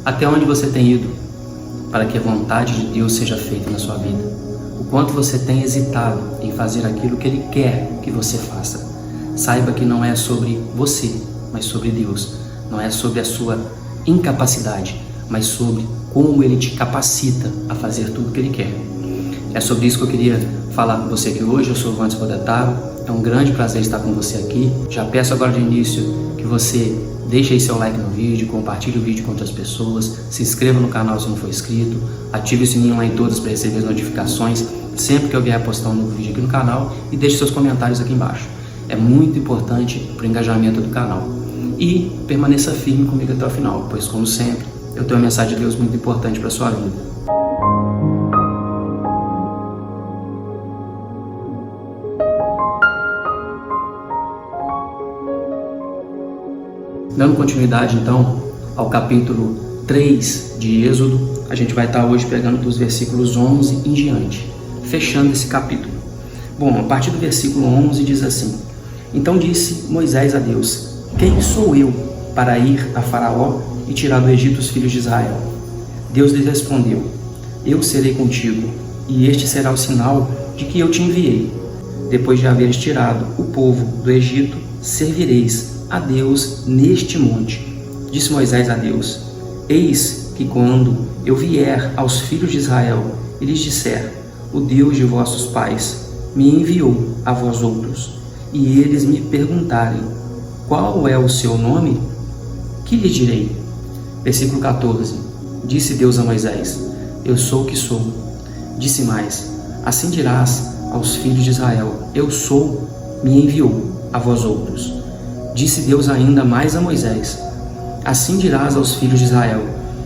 Até onde você tem ido para que a vontade de Deus seja feita na sua vida? O quanto você tem hesitado em fazer aquilo que Ele quer que você faça? Saiba que não é sobre você, mas sobre Deus. Não é sobre a sua incapacidade, mas sobre como Ele te capacita a fazer tudo o que Ele quer. É sobre isso que eu queria falar com você aqui hoje. Eu sou o Vandes Podetaro. É um grande prazer estar com você aqui. Já peço agora de início que você deixe aí seu like no vídeo, compartilhe o vídeo com outras pessoas, se inscreva no canal se não for inscrito, ative o sininho lá em todas para receber as notificações sempre que eu vier postar um novo vídeo aqui no canal, e deixe seus comentários aqui embaixo. É muito importante para o engajamento do canal. E permaneça firme comigo até o final, pois, como sempre, eu tenho uma mensagem de Deus muito importante para a sua vida. Dando continuidade, então, ao capítulo 3 de Êxodo, a gente vai estar hoje pegando dos versículos 11 em diante, fechando esse capítulo. Bom, a partir do versículo 11 diz assim: Então disse Moisés a Deus: Quem sou eu para ir a Faraó e tirar do Egito os filhos de Israel? Deus lhe respondeu: Eu serei contigo, e este será o sinal de que eu te enviei. Depois de haveres tirado o povo do Egito, servireis a Deus neste monte. Disse Moisés a Deus: Eis que quando eu vier aos filhos de Israel e lhes disser: O Deus de vossos pais me enviou a vós outros, e eles me perguntarem: Qual é o seu nome? Que lhe direi? Versículo 14. Disse Deus a Moisés: Eu sou o que sou. Disse mais: Assim dirás aos filhos de Israel: Eu sou, me enviou a vós outros. Disse Deus ainda mais a Moisés: Assim dirás aos filhos de Israel: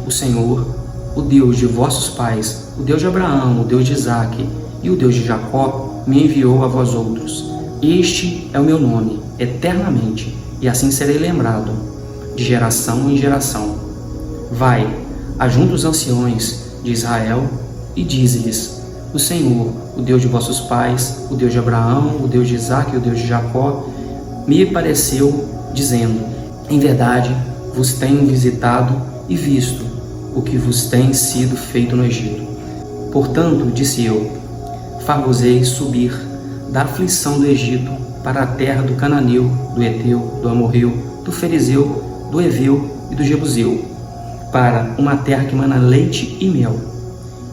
O Senhor, o Deus de vossos pais, o Deus de Abraão, o Deus de Isaque e o Deus de Jacó, me enviou a vós outros. Este é o meu nome, eternamente, e assim serei lembrado, de geração em geração. Vai, ajunta os anciões de Israel e dize-lhes: O Senhor, o Deus de vossos pais, o Deus de Abraão, o Deus de Isaque e o Deus de Jacó, me apareceu, dizendo: Em verdade vos tenho visitado e visto o que vos tem sido feito no Egito. Portanto, disse eu: Far-vos-ei subir da aflição do Egito para a terra do Cananeu, do Eteu, do Amorreu, do Ferezeu, do Eveu e do Jebuseu, para uma terra que mana leite e mel.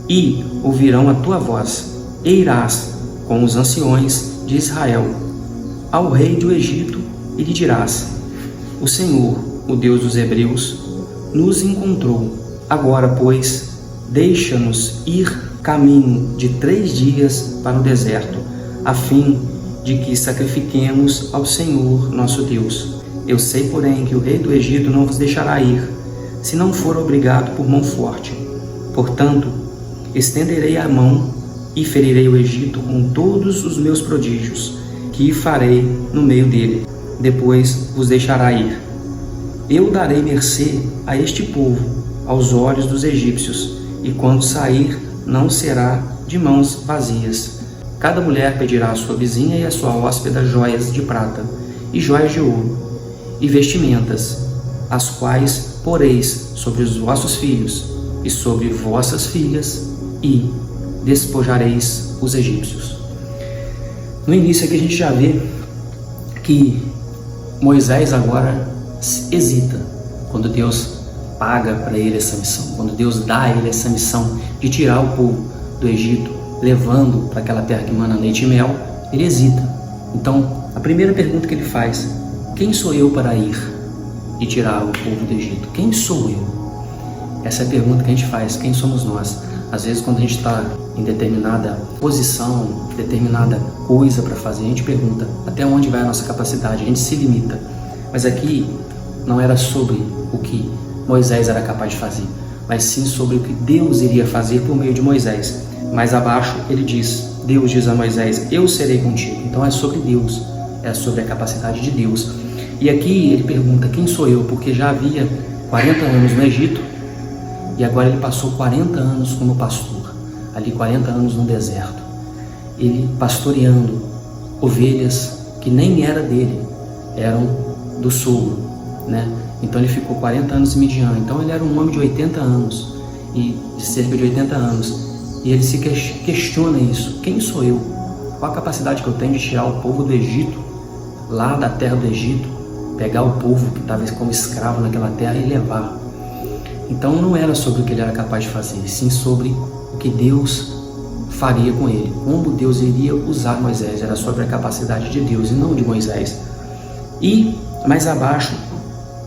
E ouvirão a tua voz, e irás com os anciões de Israel ao rei do Egito, e lhe dirás: O Senhor, o Deus dos Hebreus, nos encontrou. Agora, pois, deixa-nos ir caminho de 3 dias para o deserto, a fim de que sacrifiquemos ao Senhor nosso Deus. Eu sei, porém, que o rei do Egito não vos deixará ir, se não for obrigado por mão forte. Portanto, estenderei a mão e ferirei o Egito com todos os meus prodígios, que farei no meio dele. Depois vos deixará ir. Eu darei mercê a este povo aos olhos dos egípcios, e quando sair, não será de mãos vazias. Cada mulher pedirá à sua vizinha e à sua hóspeda joias de prata, e joias de ouro, e vestimentas, as quais poreis sobre os vossos filhos e sobre vossas filhas, e despojareis os egípcios. No início aqui a gente já vê que Moisés agora hesita quando Deus paga para ele essa missão, quando Deus dá a ele essa missão de tirar o povo do Egito, levando para aquela terra que mana leite e mel. Ele hesita. Então, a primeira pergunta que ele faz: Quem sou eu para ir e tirar o povo do Egito? Quem sou eu? Essa é a pergunta que a gente faz. Quem somos nós? Às vezes, quando a gente está em determinada posição, determinada coisa para fazer, a gente pergunta até onde vai a nossa capacidade, a gente se limita. Mas aqui não era sobre o que Moisés era capaz de fazer, mas sim sobre o que Deus iria fazer por meio de Moisés. Mais abaixo ele diz: Deus diz a Moisés: Eu serei contigo. Então é sobre Deus, é sobre a capacidade de Deus. E aqui ele pergunta: Quem sou eu? Porque já havia 40 anos no Egito, e agora ele passou 40 anos como pastor, ali 40 anos no deserto, ele pastoreando ovelhas que nem era dele, eram do sogro, né? Então ele ficou 40 anos em Midian. Então ele era um homem de 80 anos, e de cerca de 80 anos. E ele se questiona isso. Quem sou eu? Qual a capacidade que eu tenho de tirar o povo do Egito, lá da terra do Egito, pegar o povo que estava como escravo naquela terra e levar? Então não era sobre o que ele era capaz de fazer, sim sobre o que Deus faria com ele, como Deus iria usar Moisés. Era sobre a capacidade de Deus e não de Moisés. E mais abaixo,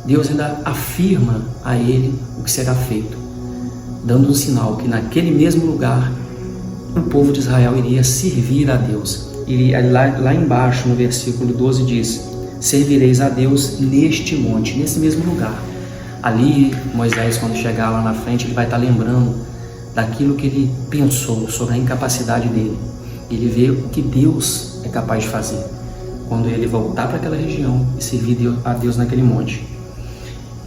Deus ainda afirma a ele o que será feito, dando um sinal que naquele mesmo lugar o povo de Israel iria servir a Deus. E lá embaixo, no versículo 12, diz: servireis a Deus neste monte, nesse mesmo lugar. Ali, Moisés, quando chegar lá na frente, ele vai estar lembrando daquilo que ele pensou sobre a incapacidade dele. Ele vê o que Deus é capaz de fazer quando ele voltar para aquela região e servir a Deus naquele monte.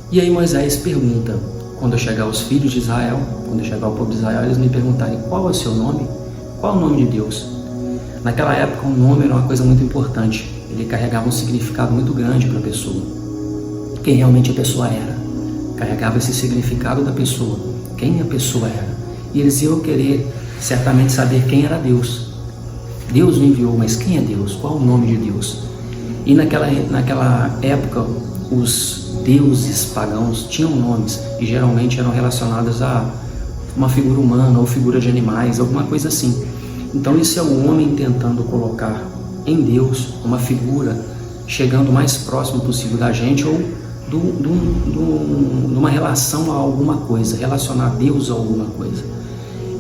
E aí Moisés pergunta, quando chegar os filhos de Israel, quando chegar o povo de Israel, eles me perguntarem: qual é o seu nome? Qual é o nome de Deus? Naquela época o nome era uma coisa muito importante. Ele carregava um significado muito grande para a pessoa, quem realmente a pessoa era. Carregava esse significado da pessoa, quem a pessoa era. E eles iam querer certamente saber quem era Deus. Deus o enviou, mas quem é Deus? Qual o nome de Deus? E naquela época, os deuses pagãos tinham nomes e geralmente eram relacionados a uma figura humana ou figura de animais, alguma coisa assim. Então isso é o homem tentando colocar em Deus uma figura chegando o mais próximo possível da gente, ou de uma relação a alguma coisa, relacionar Deus a alguma coisa.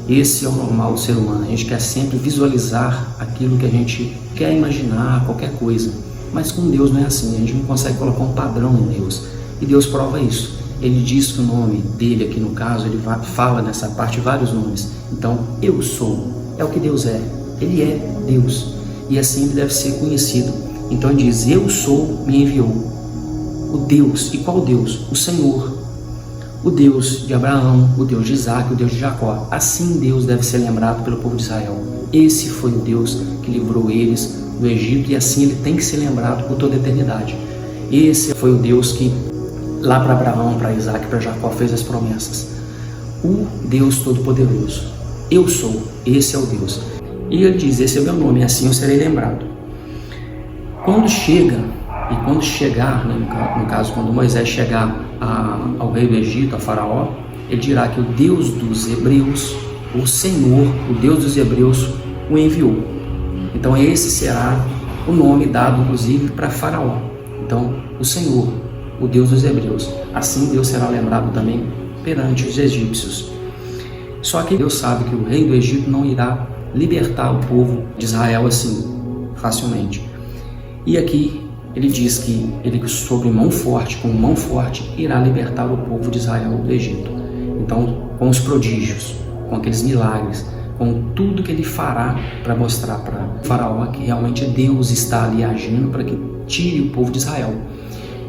Esse é o normal do ser humano. A gente quer sempre visualizar aquilo que a gente quer imaginar, qualquer coisa. Mas com Deus não é assim. A gente não consegue colocar um padrão em Deus. E Deus prova isso. Ele diz que o nome dele, aqui no caso, ele fala nessa parte vários nomes. Então, eu sou, é o que Deus é. Ele é Deus. E assim ele deve ser conhecido. Então ele diz: eu sou, me enviou. O Deus. E qual Deus? O Senhor. O Deus de Abraão, o Deus de Isaac, o Deus de Jacó. Assim Deus deve ser lembrado pelo povo de Israel. Esse foi o Deus que livrou eles do Egito, e assim ele tem que ser lembrado por toda a eternidade. Esse foi o Deus que lá para Abraão, para Isaac, para Jacó fez as promessas. O Deus Todo-Poderoso. Eu sou, esse é o Deus. E ele diz: esse é o meu nome, e assim eu serei lembrado. Quando chegar, né, no caso, quando Moisés chegar ao rei do Egito, a Faraó, ele dirá que o Deus dos Hebreus, o Senhor, o Deus dos Hebreus, o enviou. Então esse será o nome dado, inclusive, para Faraó. Então, o Senhor, o Deus dos Hebreus. Assim Deus será lembrado também perante os egípcios. Só que Deus sabe que o rei do Egito não irá libertar o povo de Israel assim, facilmente. E aqui ele diz que ele, sobre mão forte, com mão forte, irá libertar o povo de Israel do Egito. Então, com os prodígios, com aqueles milagres, com tudo que ele fará para mostrar para Faraó que realmente Deus está ali agindo para que tire o povo de Israel.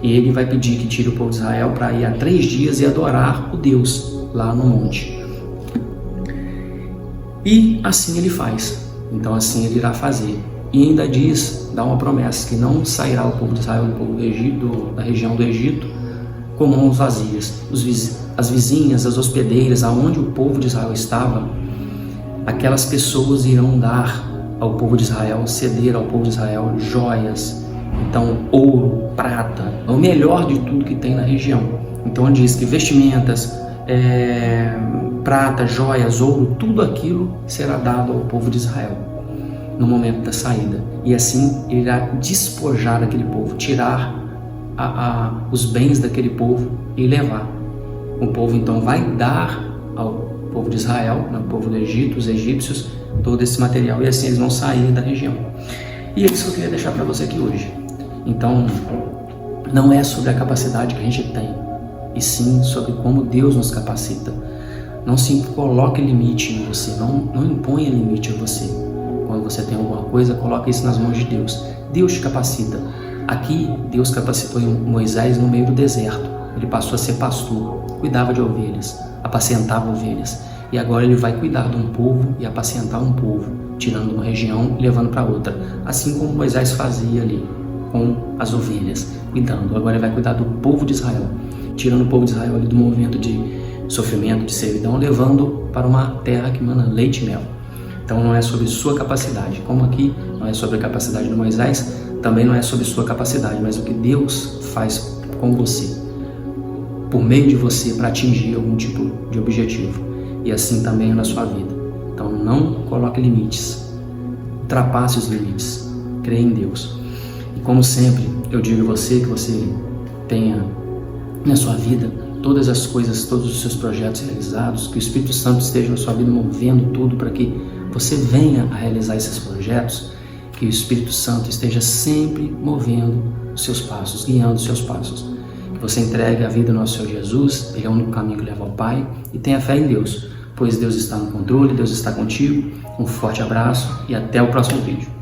E ele vai pedir que tire o povo de Israel para ir há 3 dias e adorar o Deus lá no monte. E assim ele faz. Então assim ele irá fazer. E ainda diz, dá uma promessa, que não sairá o povo de Israel do povo do Egito, da região do Egito, com mãos vazias. As vizinhas, as hospedeiras, aonde o povo de Israel estava, aquelas pessoas irão dar ao povo de Israel, ceder ao povo de Israel joias, então ouro, prata, é o melhor de tudo que tem na região. Então diz que vestimentas, prata, joias, ouro, tudo aquilo será dado ao povo de Israel no momento da saída. E assim ele irá despojar aquele povo, tirar os bens daquele povo e levar. O povo então vai dar ao povo de Israel, ao povo do Egito, os egípcios, todo esse material, e assim eles vão sair da região. E é isso que eu queria deixar para você aqui hoje. Então, não é sobre a capacidade que a gente tem, e sim sobre como Deus nos capacita. Não se coloque limite em você, não imponha limite a você. Quando você tem alguma coisa, coloque isso nas mãos de Deus. Deus te capacita. Aqui, Deus capacitou Moisés no meio do deserto. Ele passou a ser pastor, cuidava de ovelhas, apacentava ovelhas. E agora ele vai cuidar de um povo e apacentar um povo, tirando uma região e levando para outra. Assim como Moisés fazia ali. com as ovelhas, cuidando. Agora ele vai cuidar do povo de Israel, tirando o povo de Israel ali do movimento de sofrimento, de servidão, levando para uma terra que mana leite e mel. Então não é sobre sua capacidade, como aqui não é sobre a capacidade de Moisés, também não é sobre sua capacidade, mas o que Deus faz com você, por meio de você, para atingir algum tipo de objetivo. E assim também é na sua vida. Então não coloque limites, ultrapasse os limites, creia em Deus. E como sempre, eu digo a você que você tenha na sua vida todas as coisas, todos os seus projetos realizados, que o Espírito Santo esteja na sua vida movendo tudo para que você venha a realizar esses projetos, que o Espírito Santo esteja sempre movendo os seus passos, guiando os seus passos. Que você entregue a vida ao nosso Senhor Jesus, Ele é o único caminho que leva ao Pai, e tenha fé em Deus, pois Deus está no controle, Deus está contigo. Um forte abraço e até o próximo vídeo.